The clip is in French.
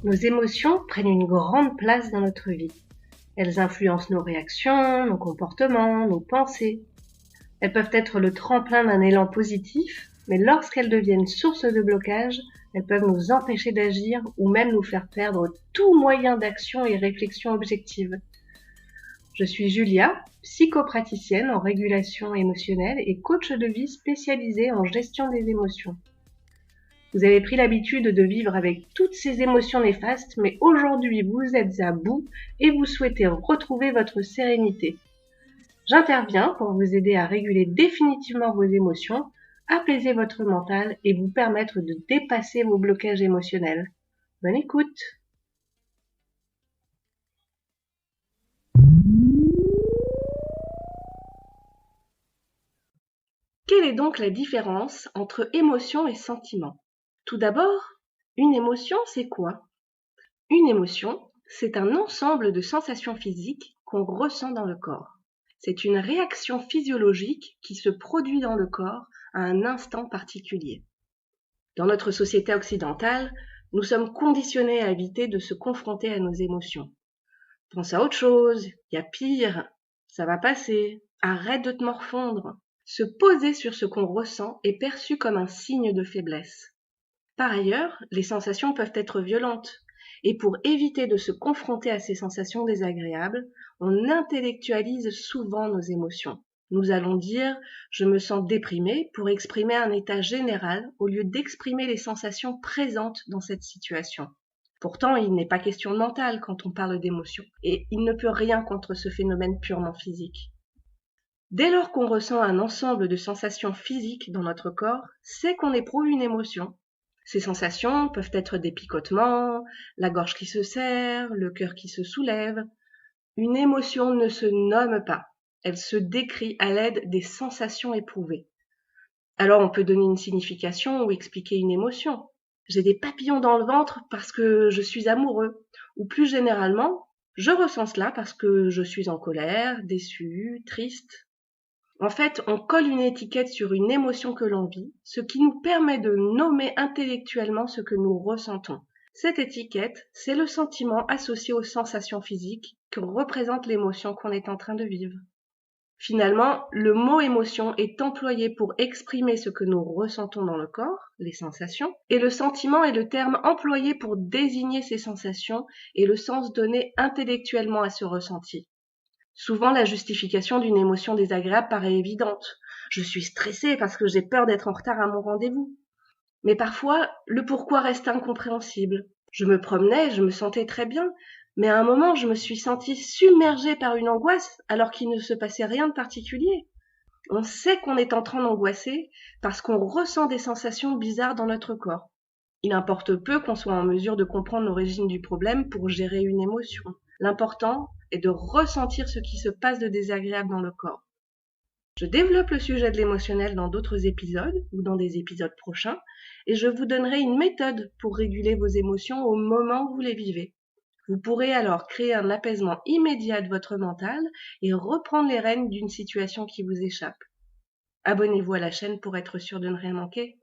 Nos émotions prennent une grande place dans notre vie. Elles influencent nos réactions, nos comportements, nos pensées. Elles peuvent être le tremplin d'un élan positif, mais lorsqu'elles deviennent source de blocage, elles peuvent nous empêcher d'agir ou même nous faire perdre tout moyen d'action et réflexion objective. Je suis Julia, psychopraticienne en régulation émotionnelle et coach de vie spécialisée en gestion des émotions. Vous avez pris l'habitude de vivre avec toutes ces émotions néfastes, mais aujourd'hui vous êtes à bout et vous souhaitez retrouver votre sérénité. J'interviens pour vous aider à réguler définitivement vos émotions, apaiser votre mental et vous permettre de dépasser vos blocages émotionnels. Bonne écoute! Quelle est donc la différence entre émotion et sentiment? Tout d'abord, une émotion, c'est quoi? Une émotion, c'est un ensemble de sensations physiques qu'on ressent dans le corps. C'est une réaction physiologique qui se produit dans le corps à un instant particulier. Dans notre société occidentale, nous sommes conditionnés à éviter de se confronter à nos émotions. Pense à autre chose, il y a pire, ça va passer, arrête de te morfondre. Se poser sur ce qu'on ressent est perçu comme un signe de faiblesse. Par ailleurs, les sensations peuvent être violentes, et pour éviter de se confronter à ces sensations désagréables, on intellectualise souvent nos émotions. Nous allons dire « je me sens déprimé » pour exprimer un état général au lieu d'exprimer les sensations présentes dans cette situation. Pourtant, il n'est pas question de mental quand on parle d'émotion, et il ne peut rien contre ce phénomène purement physique. Dès lors qu'on ressent un ensemble de sensations physiques dans notre corps, c'est qu'on éprouve une émotion. Ces sensations peuvent être des picotements, la gorge qui se serre, le cœur qui se soulève. Une émotion ne se nomme pas, elle se décrit à l'aide des sensations éprouvées. Alors on peut donner une signification ou expliquer une émotion. J'ai des papillons dans le ventre parce que je suis amoureux. Ou plus généralement, je ressens cela parce que je suis en colère, déçu, triste. En fait, on colle une étiquette sur une émotion que l'on vit, ce qui nous permet de nommer intellectuellement ce que nous ressentons. Cette étiquette, c'est le sentiment associé aux sensations physiques que représente l'émotion qu'on est en train de vivre. Finalement, le mot émotion est employé pour exprimer ce que nous ressentons dans le corps, les sensations, et le sentiment est le terme employé pour désigner ces sensations et le sens donné intellectuellement à ce ressenti. Souvent, la justification d'une émotion désagréable paraît évidente. Je suis stressée parce que j'ai peur d'être en retard à mon rendez-vous. Mais parfois, le pourquoi reste incompréhensible. Je me promenais, je me sentais très bien, mais à un moment, je me suis sentie submergée par une angoisse alors qu'il ne se passait rien de particulier. On sait qu'on est en train d'angoisser parce qu'on ressent des sensations bizarres dans notre corps. Il importe peu qu'on soit en mesure de comprendre l'origine du problème pour gérer une émotion. L'important est de ressentir ce qui se passe de désagréable dans le corps. Je développe le sujet de l'émotionnel dans d'autres épisodes ou dans des épisodes prochains et je vous donnerai une méthode pour réguler vos émotions au moment où vous les vivez. Vous pourrez alors créer un apaisement immédiat de votre mental et reprendre les rênes d'une situation qui vous échappe. Abonnez-vous à la chaîne pour être sûr de ne rien manquer.